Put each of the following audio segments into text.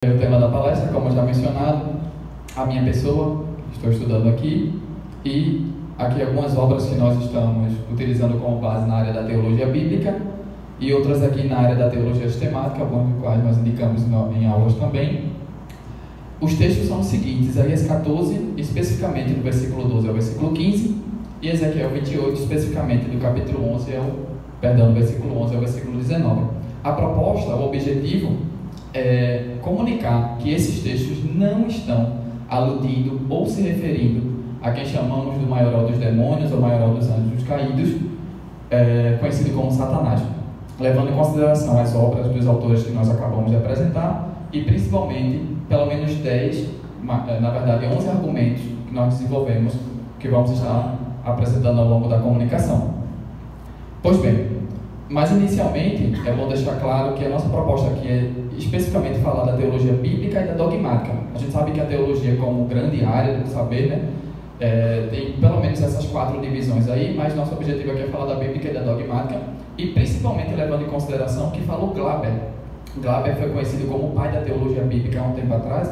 O tema da palestra, como já mencionado, a minha pessoa, estou estudando aqui, e aqui algumas obras que nós estamos utilizando como base na área da teologia bíblica e outras aqui na área da teologia sistemática, algumas das quais nós indicamos em aulas também. Os textos são os seguintes: Isaías 14, especificamente do versículo 12 ao versículo 15, e Ezequiel 28, especificamente do capítulo 11 do versículo 11 ao versículo 19. A proposta, o objetivo é comunicar que esses textos não estão aludindo ou se referindo a quem chamamos do maioral dos demônios ou maioral dos anjos caídos, conhecido como Satanás, levando em consideração as obras dos autores que nós acabamos de apresentar e principalmente pelo menos 10, na verdade 11 argumentos que nós desenvolvemos, que vamos estar apresentando ao longo da comunicação. Pois bem, mas inicialmente é bom deixar claro que a nossa proposta aqui é especificamente falar da teologia bíblica e da dogmática. A gente sabe que a teologia, como grande área do saber, tem pelo menos essas 4 divisões aí, mas nosso objetivo aqui é falar da bíblica e da dogmática, e principalmente levando em consideração que falou Glaber. Glaber foi conhecido como o pai da teologia bíblica há um tempo atrás,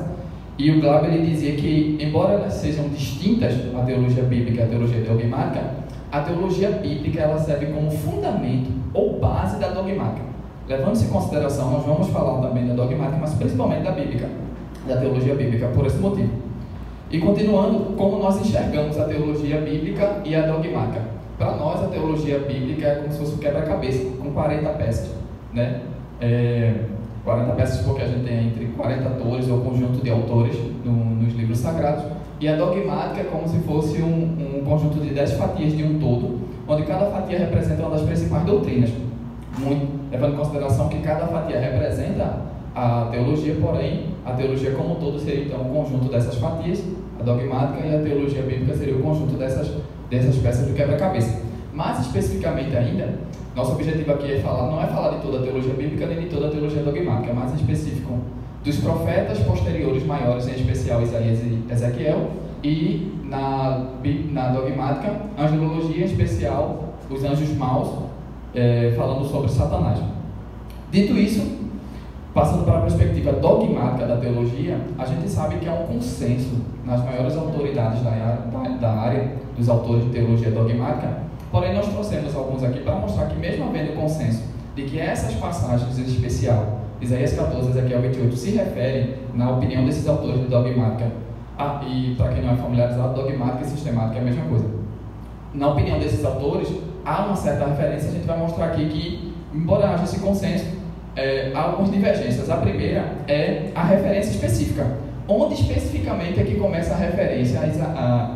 e o Glaber ele dizia que, embora elas sejam distintas, a teologia bíblica e a teologia dogmática, a teologia bíblica ela serve como fundamento ou base da dogmática. Levando-se em consideração, nós vamos falar também da dogmática, mas principalmente da bíblica, da teologia bíblica, por esse motivo. E continuando, como nós enxergamos a teologia bíblica e a dogmática. Para nós, a teologia bíblica é como se fosse um quebra-cabeça, com 40 peças, 40 peças porque a gente tem entre 40 autores ou conjunto de autores nos livros sagrados. E a dogmática é como se fosse um conjunto de 10 fatias de um todo, onde cada fatia representa uma das principais doutrinas. Levando em consideração que cada fatia representa a teologia, porém, a teologia como um todo seria então um conjunto dessas fatias, a dogmática, e a teologia bíblica seria o conjunto dessas peças do quebra-cabeça. Mais especificamente ainda, nosso objetivo aqui não é falar de toda a teologia bíblica nem de toda a teologia dogmática, mais específico dos profetas posteriores maiores, em especial Isaías e Ezequiel, e na dogmática, angelologia, em especial os anjos maus, falando sobre Satanás. Dito isso, passando para a perspectiva dogmática da teologia, a gente sabe que há um consenso nas maiores autoridades da área dos autores de teologia dogmática, porém nós trouxemos alguns aqui para mostrar que, mesmo havendo consenso de que essas passagens em especial, Isaías 14 e Ezequiel 28, se referem, na opinião desses autores de dogmática, e para quem não é familiarizado, dogmática e sistemática é a mesma coisa. Na opinião desses autores, há uma certa referência. A gente vai mostrar aqui que, embora haja esse consenso, há algumas divergências. A primeira é a referência específica. Onde especificamente é que começa a referência,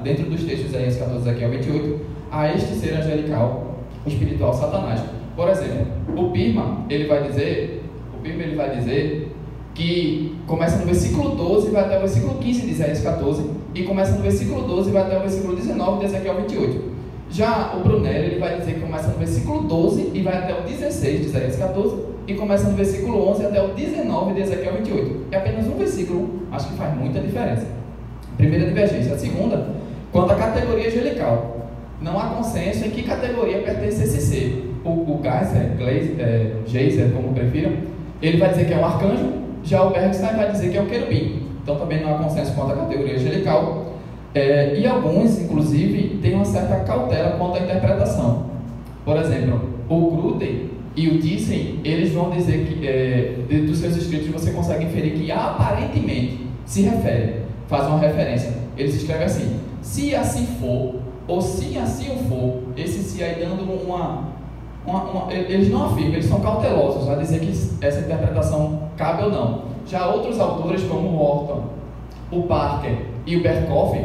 dentro dos textos de Isaías 14 e Ezequiel 28, a este ser angelical, espiritual, Satanás. Por exemplo, o Pirma, ele vai dizer que começa no versículo 12 e vai até o versículo 15 de Isaías 14, e começa no versículo 12 e vai até o versículo 19 de Ezequiel 28. Já o Brunelli, ele vai dizer que começa no versículo 12 e vai até o 16 de Isaías 14, e começa no versículo 11 até o 19 de Ezequiel 28. É apenas um versículo, acho que faz muita diferença. Primeira divergência. A segunda, quanto à categoria angelical. Não há consenso em que categoria pertence esse ser. O Geiser, como prefiram, ele vai dizer que é um arcanjo, já o Bergstein vai dizer que é um querubim. Então também não há consenso quanto à categoria angelical. E alguns, inclusive, têm uma certa cautela quanto à interpretação. Por exemplo, o Gruden e o Thyssen, eles vão dizer que, dos seus escritos, você consegue inferir que aparentemente se refere, faz uma referência. Eles escrevem assim: se assim for, ou se assim o for, esse se aí dando eles não afirmam, eles são cautelosos a dizer que essa interpretação cabe ou não. Já outros autores, como o Orton, o Parker e o Berkhoff,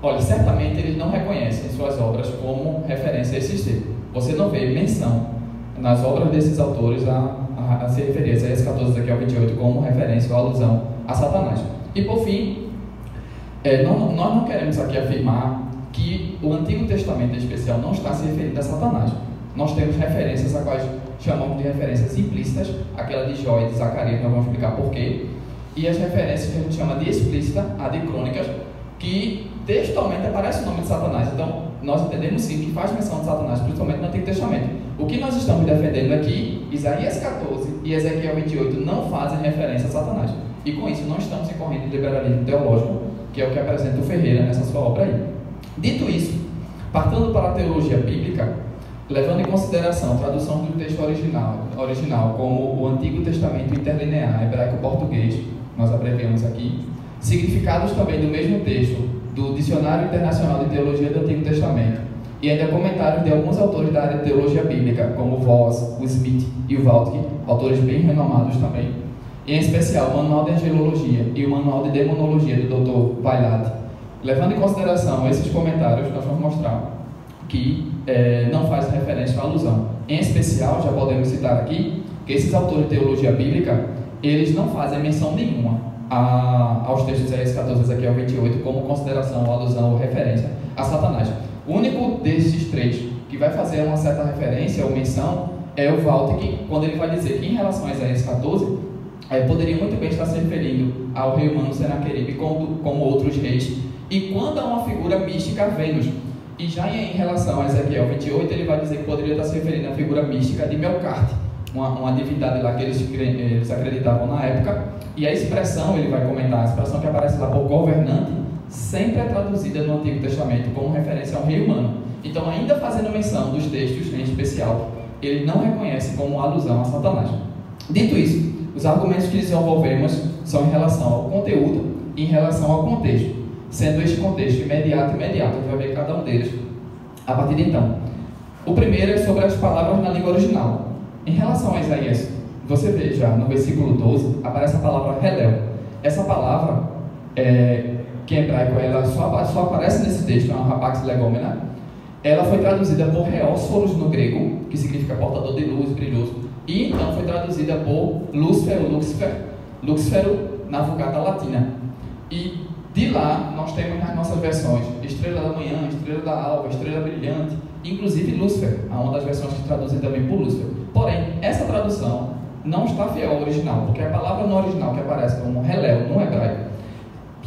olha, certamente eles não reconhecem suas obras como referência a esse ser. Você não vê menção nas obras desses autores a se referir a Isaías 14 e Ezequiel 28 como referência ou alusão a Satanás. E por fim, nós não queremos aqui afirmar que o Antigo Testamento em especial não está se referindo a Satanás. Nós temos referências a quais chamamos de referências implícitas, aquela de Jó e de Zacarias, nós vamos explicar porquê, e as referências que a gente chama de explícita, a de crônicas, que textualmente aparece o nome de Satanás. Então, nós entendemos sim que faz menção de Satanás, principalmente no Antigo Testamento. O que nós estamos defendendo aqui, Isaías 14 e Ezequiel 28 não fazem referência a Satanás. e com isso não estamos incorrendo em liberalismo teológico, que é o que apresenta o Ferreira nessa sua obra aí. Dito isso, partindo para a teologia bíblica, levando em consideração a tradução do texto original como o Antigo Testamento interlinear hebraico-português, nós abreviamos aqui, significados também do mesmo texto do Dicionário Internacional de Teologia do Antigo Testamento, e ainda comentários de alguns autores da área de teologia bíblica, como o Voss, o Smith e o Waltke, autores bem renomados também, e em especial o Manual de Angelologia e o Manual de Demonologia do Dr. Vailate. Levando em consideração esses comentários, nós vamos mostrar que não faz referência à alusão. Em especial, já podemos citar aqui, que esses autores de teologia bíblica, eles não fazem menção nenhuma aos textos de Isaías 14, Ezequiel 28, como consideração, alusão ou referência a Satanás. O único desses três que vai fazer uma certa referência ou menção é o Waltke, quando ele vai dizer que em relação a Isaías 14, poderia muito bem estar se referindo ao rei humano Senaqueribe como outros reis, e quando há uma figura mística, Vênus. E já em relação a Ezequiel 28, ele vai dizer que poderia estar se referindo à figura mística de Melcarte, uma divindade lá que eles acreditavam na época, e a expressão, ele vai comentar, a expressão que aparece lá por governante, sempre é traduzida no Antigo Testamento como referência ao rei humano. Então, ainda fazendo menção dos textos em especial, ele não reconhece como alusão a Satanás. Dito isso, os argumentos que desenvolvemos são em relação ao conteúdo e em relação ao contexto, sendo este contexto imediato e imediato. A gente vai ver cada um deles a partir de então. O primeiro é sobre as palavras na língua original. Em relação a Isaías, você vê já no versículo 12, aparece a palavra Helel. Essa palavra, que em hebraico ela só aparece nesse texto, é uma rapax legomena. Ela foi traduzida por Reósforos no grego, que significa portador de luz, brilhoso, e então foi traduzida por Luxfero na Vulgata Latina. E de lá, nós temos nas nossas versões Estrela da Manhã, Estrela da Alva, Estrela Brilhante, inclusive Lúcifer, uma das versões que traduzem também por Lúcifer. Porém, essa tradução não está fiel ao original, porque a palavra no original que aparece como Helel, no hebraico,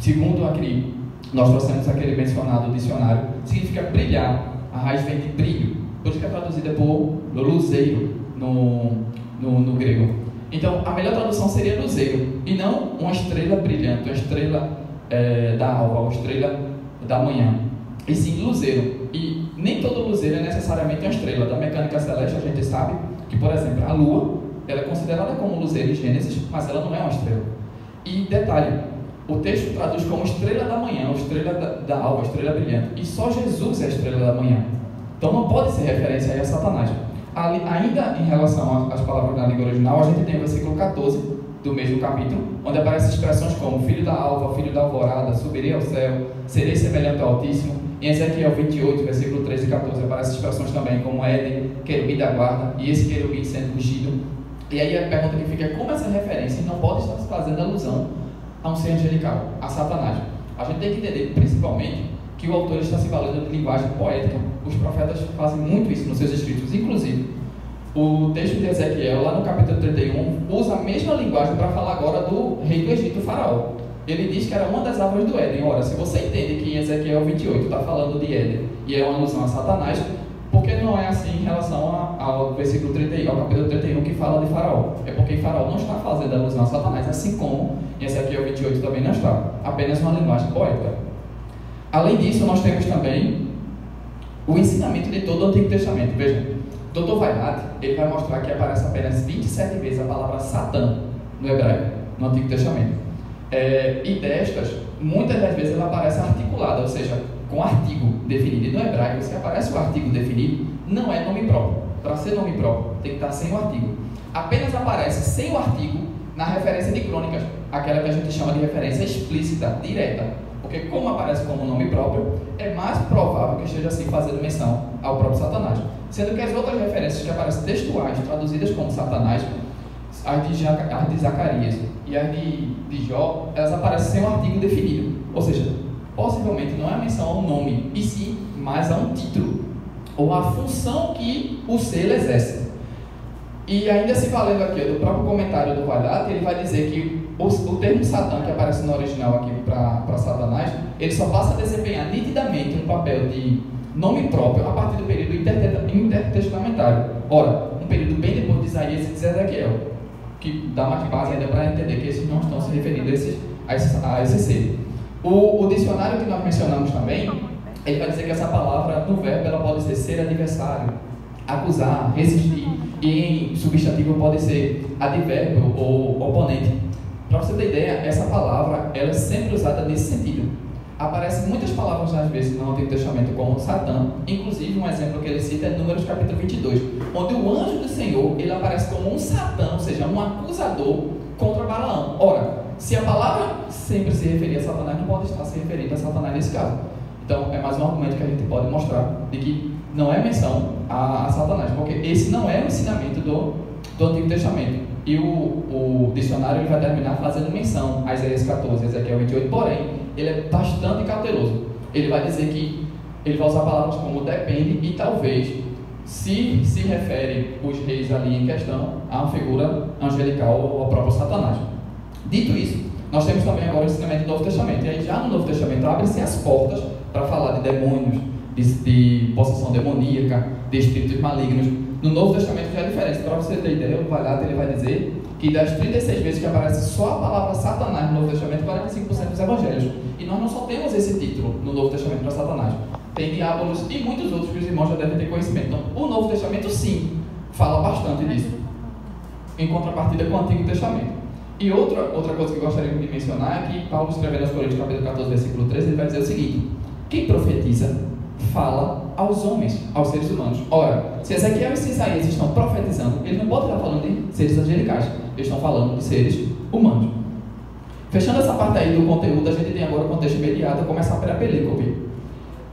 segundo aquele, nós trouxemos aquele mencionado dicionário, significa brilhar, a raiz vem de brilho, por isso que é traduzida por luzeiro no grego. Então, a melhor tradução seria luzeiro, e não uma estrela brilhante, uma estrela da alva, ou estrela da manhã, e sim luzeiro. E nem todo luzeiro é necessariamente uma estrela. Da mecânica celeste a gente sabe que, por exemplo, a Lua, ela é considerada como luzeiro em Gênesis, mas ela não é uma estrela. E detalhe, o texto traduz como estrela da manhã, ou estrela da alva, estrela brilhante, e só Jesus é a estrela da manhã. Então não pode ser referência aí a Satanás. Ainda em relação às palavras na língua original, a gente tem o versículo 14 do mesmo capítulo, onde aparecem expressões como filho da alva, filho da alvorada, subirei ao céu, serei semelhante ao Altíssimo. Em Ezequiel 28, versículo 13 e 14, aparecem expressões também como Éden, querubim da guarda, e esse querubim sendo ungido. E aí a pergunta que fica é como essa referência não pode estar fazendo alusão a um ser angelical, a Satanás. A gente tem que entender, principalmente, que o autor está se valendo de linguagem poética. Os profetas fazem muito isso nos seus escritos, inclusive o texto de Ezequiel, lá no capítulo 31, usa a mesma linguagem para falar agora do rei do Egito, o faraó. Ele diz que era uma das árvores do Éden. Ora, se você entende que em Ezequiel 28 está falando de Éden e é uma alusão a Satanás, por que não é assim em relação ao versículo 31, ao capítulo 31 que fala de faraó? É porque faraó não está fazendo alusão a Satanás, assim como em Ezequiel 28 também não está. Apenas uma linguagem poética. Além disso, nós temos também o ensinamento de todo o Antigo Testamento. Veja, Dr. Vailate, ele vai mostrar que aparece apenas 27 vezes a palavra Satã no hebraico, no Antigo Testamento. E destas, muitas das vezes ela aparece articulada, ou seja, com artigo definido. E no hebraico, se aparece o artigo definido, não é nome próprio. Para ser nome próprio, tem que estar sem o artigo. Apenas aparece sem o artigo na referência de crônicas, aquela que a gente chama de referência explícita, direta. Porque como aparece como nome próprio, é mais provável que esteja assim fazendo menção ao próprio Satanás. Sendo que as outras referências que aparecem textuais, traduzidas como Satanás, as de Zacarias e as de Jó, elas aparecem sem um artigo definido. Ou seja, possivelmente não é a menção ao nome, e sim mais a um título, ou a função que o selo exerce. E ainda se valendo aqui do próprio comentário do Vailate, ele vai dizer que o termo Satã, que aparece no original aqui para Satanás, ele só passa a desempenhar nitidamente um papel de nome próprio a partir do período intertestamentário. Ora, um período bem depois de Isaías e de Ezequiel. que dá mais base ainda para entender que esses não estão se referindo a esse ser. O dicionário que nós mencionamos também, ele vai dizer que essa palavra, no verbo, ela pode ser adversário, acusar, resistir, e em substantivo pode ser advérbio ou oponente. Para você ter ideia, essa palavra ela é sempre usada nesse sentido. Aparecem muitas palavras às vezes no Antigo Testamento como Satã, inclusive um exemplo que ele cita é Números capítulo 22, onde o anjo do Senhor ele aparece como um Satã, ou seja, um acusador contra Balaão. Ora, se a palavra sempre se referir a Satanás, não pode estar se referindo a Satanás nesse caso. Então, é mais um argumento que a gente pode mostrar de que não é menção a Satanás, porque esse não é o ensinamento do Antigo Testamento. E o dicionário ele vai terminar fazendo menção a Isaías 14, Ezequiel 28, porém, ele é bastante cauteloso. Ele vai dizer que ele vai usar palavras como depende e talvez, se refere os reis ali em questão a uma figura angelical ou ao próprio Satanás. Dito isso, nós temos também agora o ensinamento do Novo Testamento. E aí já no Novo Testamento abrem-se as portas para falar de demônios, de possessão demoníaca, de espíritos malignos. No Novo Testamento já é diferente. Para você ter ideia, o Valhada ele vai dizer que das 36 vezes que aparece só a palavra Satanás no Novo Testamento, 45% dos evangelhos. E nós não só temos esse título no Novo Testamento para Satanás. Tem diábolos e muitos outros que os irmãos já devem ter conhecimento. Então, o Novo Testamento sim, fala bastante disso, em contrapartida com o Antigo Testamento. E outra coisa que eu gostaria de mencionar é que Paulo escrevendo aos Coríntios, capítulo 14, versículo 13, ele vai dizer o seguinte: quem profetiza, fala aos homens, aos seres humanos. Ora, se Ezequiel e Isaías estão profetizando, eles não podem estar falando de seres angelicais, eles estão falando de seres humanos. Fechando essa parte aí do conteúdo, a gente tem agora o contexto imediato, começar pela pelícope.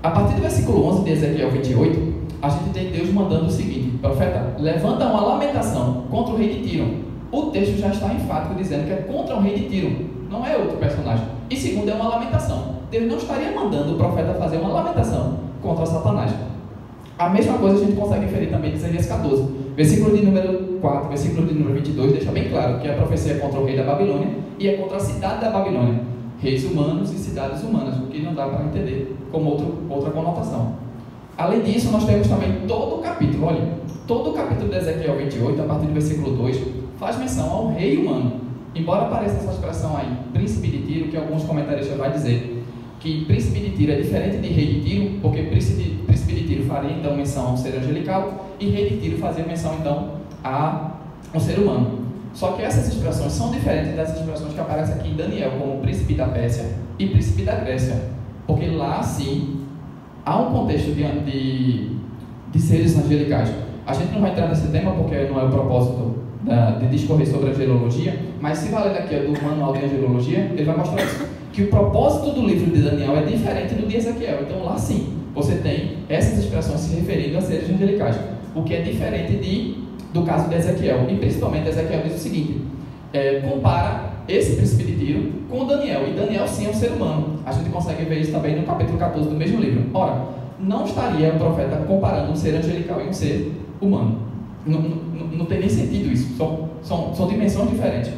A partir do versículo 11 de Ezequiel 28, a gente tem Deus mandando o seguinte: profeta, levanta uma lamentação contra o rei de Tiro. O texto já está enfático dizendo que é contra o rei de Tiro, não é outro personagem. E segundo, é uma lamentação. Deus não estaria mandando o profeta fazer uma lamentação contra Satanás. A mesma coisa a gente consegue inferir também de Isaías 14. Versículo de número 4, versículo de número 22 deixa bem claro que a profecia é contra o rei da Babilônia e é contra a cidade da Babilônia. Reis humanos e cidades humanas, o que não dá para entender como outra conotação. Além disso, nós temos também todo o capítulo, olha, todo o capítulo de Ezequiel 28, a partir do versículo 2, faz menção ao rei humano. Embora apareça essa expressão aí, príncipe de Tiro, que alguns comentaristas vão dizer que príncipe de Tiro é diferente de rei de Tiro, porque príncipe de Tiro faria então menção a um ser angelical e rei de Tiro fazia menção então a um ser humano. Só que essas expressões são diferentes das expressões que aparecem aqui em Daniel, como príncipe da Pérsia e príncipe da Grécia, porque lá sim há um contexto de seres angelicais. A gente não vai entrar nesse tema porque não é o propósito de discorrer sobre angelologia, mas se valer aqui do manual de angelologia, ele vai mostrar isso, que o propósito do livro de Daniel é diferente do de Ezequiel. Então lá sim, você tem essas expressões se referindo a seres angelicais, o que é diferente do caso de Ezequiel. E principalmente Ezequiel diz o seguinte, compara esse príncipe de Tiro com Daniel, e Daniel sim é um ser humano. A gente consegue ver isso também no capítulo 14 do mesmo livro. Ora, não estaria o profeta comparando um ser angelical e um ser humano. Não tem nem sentido isso, são dimensões diferentes.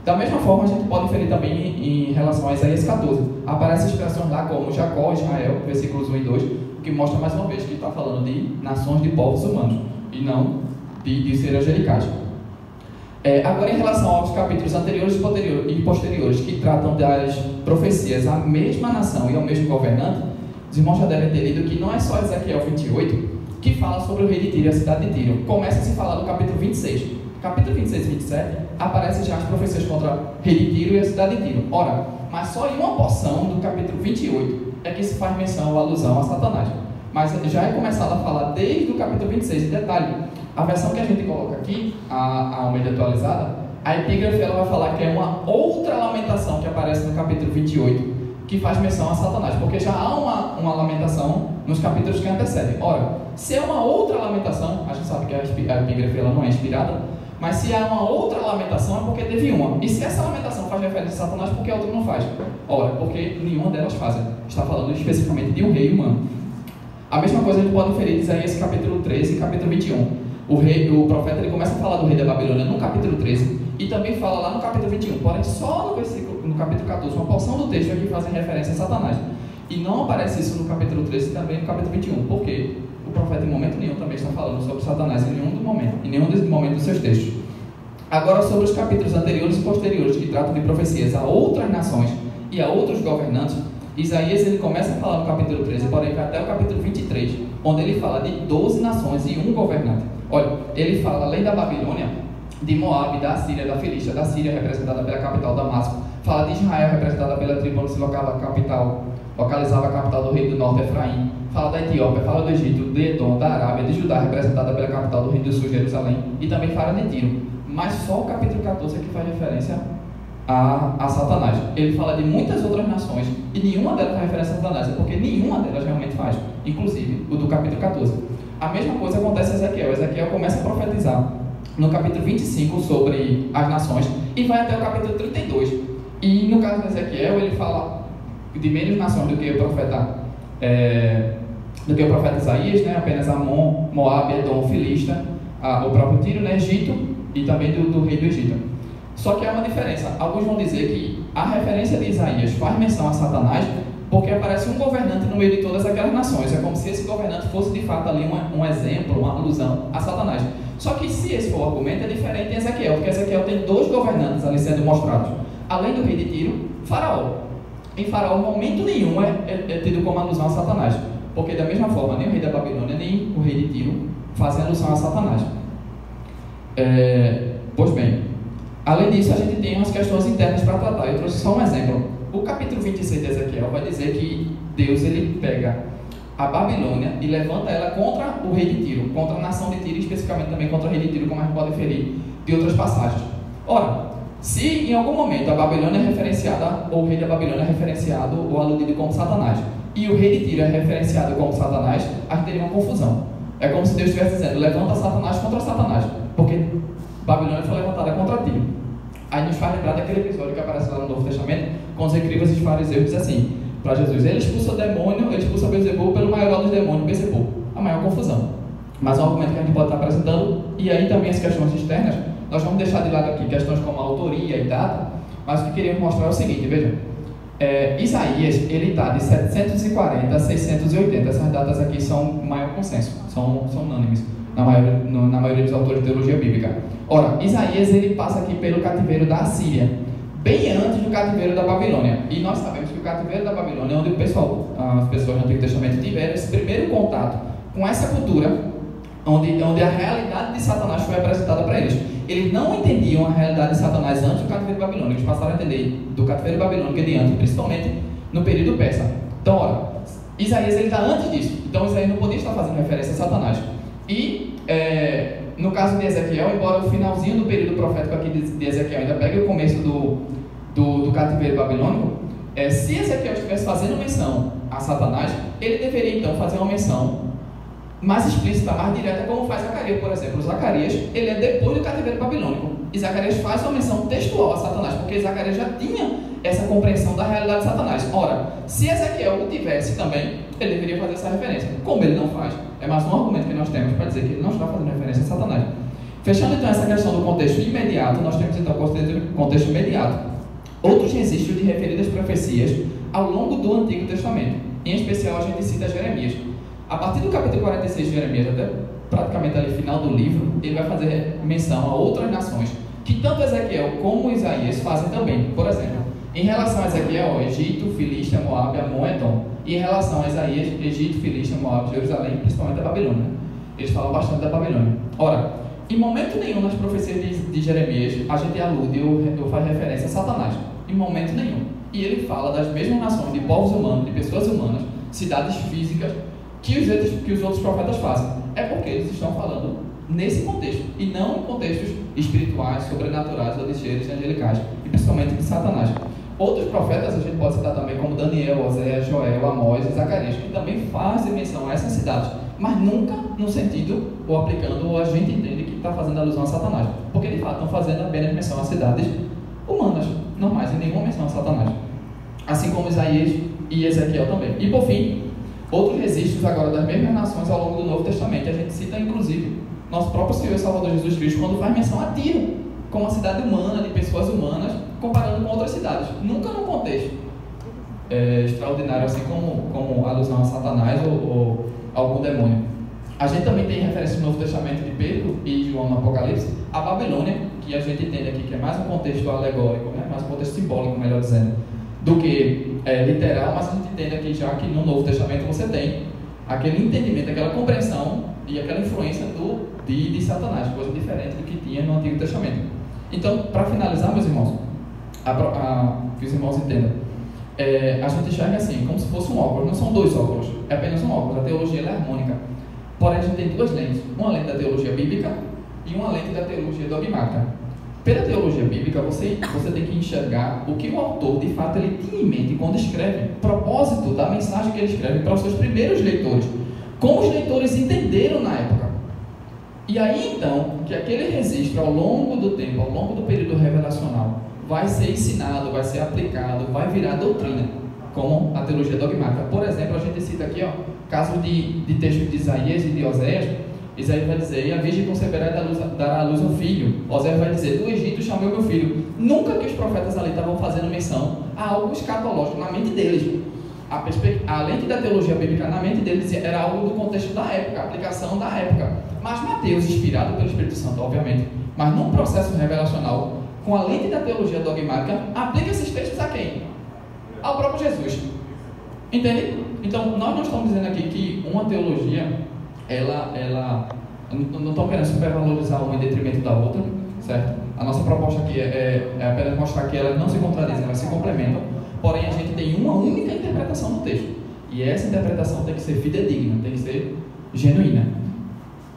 Da mesma forma, a gente pode inferir também em relação a Isaías 14. Aparecem expressões lá como Jacó, Israel, versículos 1 e 2, o que mostra mais uma vez que está falando de nações de povos humanos e não de seres angelicais. Agora, em relação aos capítulos anteriores e posteriores que tratam das profecias à mesma nação e ao mesmo governante, os irmãos já devem ter lido que não é só Ezequiel 28 que fala sobre o rei de Tiro e a cidade de Tiro. Começa a se falar do capítulo 26. Capítulo 26 e 27 aparecem já as profecias contra o rei de Tiro e a cidade de Tiro. Ora, mas só em uma porção do capítulo 28 é que se faz menção ou alusão a Satanás. Mas já é começado a falar desde o capítulo 26. E detalhe, a versão que a gente coloca aqui, a Almeida atualizada, a epígrafe ela vai falar que é uma outra lamentação que aparece no capítulo 28, que faz menção a Satanás, porque já há uma lamentação nos capítulos que antecedem. Ora, se é uma outra lamentação, a gente sabe que a epígrafe ela não é inspirada, mas se há uma outra lamentação é porque teve uma. E se essa lamentação faz referência a Satanás, por que a outra não faz? Ora, porque nenhuma delas faz. Está falando especificamente de um rei humano. A mesma coisa a gente pode inferir de Isaías capítulo 13 e capítulo 21. O profeta ele começa a falar do rei da Babilônia no capítulo 13 e também fala lá no capítulo 21, porém só no capítulo 14, uma porção do texto é que fazem referência a Satanás. E não aparece isso no capítulo 13 e também no capítulo 21, porque o profeta em momento nenhum também está falando sobre Satanás em nenhum dos momentos dos seus textos. Agora, sobre os capítulos anteriores e posteriores, que tratam de profecias a outras nações e a outros governantes, Isaías ele começa a falar no capítulo 13, porém vai até o capítulo 23, onde ele fala de 12 nações e um governante. Olha, ele fala, além da Babilônia, de Moabe, da Síria, da Filístia, da Síria representada pela capital Damasco, fala de Israel representada pela tribo onde se localizava a capital do rei do norte, Efraim, fala da Etiópia, fala do Egito, de Edom, da Arábia, de Judá representada pela capital do rei do sul, Jerusalém, e também fala de Tiro. Mas só o capítulo 14 é que faz referência a Satanás. Ele fala de muitas outras nações e nenhuma delas faz referência a Satanás, é porque nenhuma delas realmente faz, inclusive o do capítulo 14. A mesma coisa acontece em Ezequiel. Ezequiel começa a profetizar no capítulo 25 sobre as nações e vai até o capítulo 32. E no caso de Ezequiel, ele fala de menos nações do que o profeta Isaías, né? Apenas Amon, Moabe, Edom, Filista, o próprio Tiro, né? Egito e também do rei do Egito. Só que há uma diferença. Alguns vão dizer que a referência de Isaías faz menção a Satanás porque aparece um governante no meio de todas aquelas nações. É como se esse governante fosse de fato ali um exemplo, uma alusão a Satanás. Só que se esse for o argumento, é diferente em Ezequiel, porque Ezequiel tem 2 governantes ali sendo mostrados. Além do rei de Tiro, Faraó. Em Faraó, em momento nenhum é tido como alusão a Satanás. Porque da mesma forma, nem o rei da Babilônia, nem o rei de Tiro fazem alusão a Satanás. Pois bem, além disso, a gente tem umas questões internas para tratar. Eu trouxe só um exemplo. O capítulo 26 de Ezequiel vai dizer que Deus ele pega a Babilônia e levanta ela contra o rei de Tiro, contra a nação de Tiro, especificamente também contra o rei de Tiro, como a gente pode inferir de outras passagens. Ora, se em algum momento a Babilônia é referenciada, ou o rei da Babilônia é referenciado ou aludido como Satanás, e o rei de Tiro é referenciado como Satanás, a gente teria uma confusão. É como se Deus estivesse dizendo, levanta Satanás contra Satanás, porque Babilônia foi levantada contra Tiro. Aí nos faz lembrar daquele episódio que aparece lá no Novo Testamento, com os escribas e os fariseus, diz assim, para Jesus, ele expulsa o demônio, ele expulsa Beelzebul pelo maior dos demônios, Beelzebul. A maior confusão. Mas é um argumento que a gente pode estar apresentando, e aí também as questões externas, nós vamos deixar de lado aqui questões como a autoria e data, mas o que queríamos mostrar é o seguinte, vejam, Isaías, ele está de 740 a 680, essas datas aqui são o maior consenso, são unânimes na maioria dos autores de teologia bíblica. Ora, Isaías ele passa aqui pelo cativeiro da Assíria, bem antes do cativeiro da Babilônia, e nós sabemos que o cativeiro da Babilônia é onde as pessoas do Antigo Testamento tiveram esse primeiro contato com essa cultura, onde a realidade de Satanás foi apresentada para eles. Eles não entendiam a realidade de Satanás antes do cativeiro babilônico, eles passaram a entender do cativeiro babilônico e diante, principalmente no período persa. Então, ora, Isaías ele está antes disso, então Isaías não podia estar fazendo referência a Satanás. E no caso de Ezequiel, embora o finalzinho do período profético aqui de Ezequiel ainda pegue o começo do cativeiro babilônico, se Ezequiel estivesse fazendo menção a Satanás, ele deveria então fazer uma menção mais explícita, mais direta, como faz Zacarias, por exemplo. Zacarias, ele é depois do cativeiro babilônico, e Zacarias faz uma menção textual a Satanás, porque Zacarias já tinha essa compreensão da realidade de Satanás. Ora, se Ezequiel o tivesse também, ele deveria fazer essa referência. Como ele não faz, é mais um argumento que nós temos para dizer que ele não está fazendo referência a Satanás. Fechando então essa questão do contexto imediato, nós temos então o contexto imediato. Outros registros de referidas profecias ao longo do Antigo Testamento. Em especial a gente cita Jeremias. A partir do capítulo 46 de Jeremias, até praticamente ali final do livro, ele vai fazer menção a outras nações, que tanto Ezequiel como Isaías fazem também. Por exemplo, em relação a Ezequiel, Egito, Filístia, Moabe, Amon, Edom. E em relação a Isaías, Egito, Filístia, Moabe, Jerusalém, principalmente a Babilônia. Eles falam bastante da Babilônia. Ora, em momento nenhum nas profecias de Jeremias, a gente alude ou faz referência a Satanás. Em momento nenhum. E ele fala das mesmas nações, de povos humanos, de pessoas humanas, cidades físicas, que os outros profetas fazem. É porque eles estão falando nesse contexto, e não em contextos espirituais, sobrenaturais ou de seres angelicais, e principalmente de Satanás. Outros profetas a gente pode citar também, como Daniel, Oséias, Joel, Amós e Zacarias, que também fazem menção a essas cidades, mas nunca no sentido, ou aplicando, ou a gente entende que está fazendo alusão a Satanás, porque de fato estão fazendo apenas menção a cidades humanas, normais, e nenhuma menção a Satanás. Assim como Isaías e Ezequiel também. E por fim, outros registros agora das mesmas nações ao longo do Novo Testamento. A gente cita inclusive nosso próprio Senhor e Salvador Jesus Cristo quando faz menção a Tiro, como uma cidade humana, de pessoas humanas, comparando com outras cidades. Nunca num contexto extraordinário, assim como alusão a Satanás ou algum demônio. A gente também tem referência no Novo Testamento de Pedro e João no Apocalipse, a Babilônia, que a gente entende aqui, que é mais um contexto alegórico, né? Mais um contexto simbólico, melhor dizendo, do que literal, mas a gente entende aqui já que no Novo Testamento você tem aquele entendimento, aquela compreensão e aquela influência de Satanás, coisa diferente do que tinha no Antigo Testamento. Então, para finalizar, meus irmãos, que os irmãos entendam, a gente enxerga assim, como se fosse um óculos, não são dois óculos, é apenas um óculos. A teologia ela é harmônica, porém a gente tem duas lentes, uma lente da teologia bíblica e uma lente da teologia dogmática. Pela teologia bíblica, você tem que enxergar o que o autor, de fato, ele tinha em mente quando escreve, o propósito da mensagem que ele escreve para os seus primeiros leitores, como os leitores entenderam na época. E aí, então, que aquele registro ao longo do tempo, ao longo do período revelacional, vai ser ensinado, vai ser aplicado, vai virar doutrina, como a teologia dogmática. Por exemplo, a gente cita aqui, casos de textos de Isaías e de Oséias. Isaías vai dizer: e a virgem conceberá e dará à luz um filho. Oséias vai dizer: do Egito chamei o meu filho. Nunca que os profetas ali estavam fazendo menção a algo escatológico na mente deles. A lente da teologia bíblica na mente deles era algo do contexto da época, a aplicação da época. Mas Mateus, inspirado pelo Espírito Santo, obviamente, mas num processo revelacional, com a lente da teologia dogmática, aplica esses textos a quem? Ao próprio Jesus. Entende? Então, nós não estamos dizendo aqui que uma teologia, ela não estamos querendo supervalorizar uma em detrimento da outra, certo? A nossa proposta aqui é apenas mostrar que elas não se contradizem, elas se complementam, porém a gente tem uma única interpretação do texto, e essa interpretação tem que ser fidedigna, tem que ser genuína,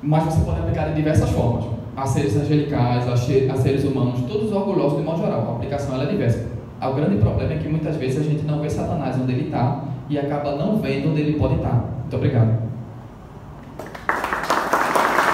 mas você pode aplicar de diversas formas, a seres angelicais, a seres humanos, todos orgulhosos de modo geral. A aplicação ela é diversa. O grande problema é que muitas vezes a gente não vê Satanás onde ele está e acaba não vendo onde ele pode estar. Muito obrigado.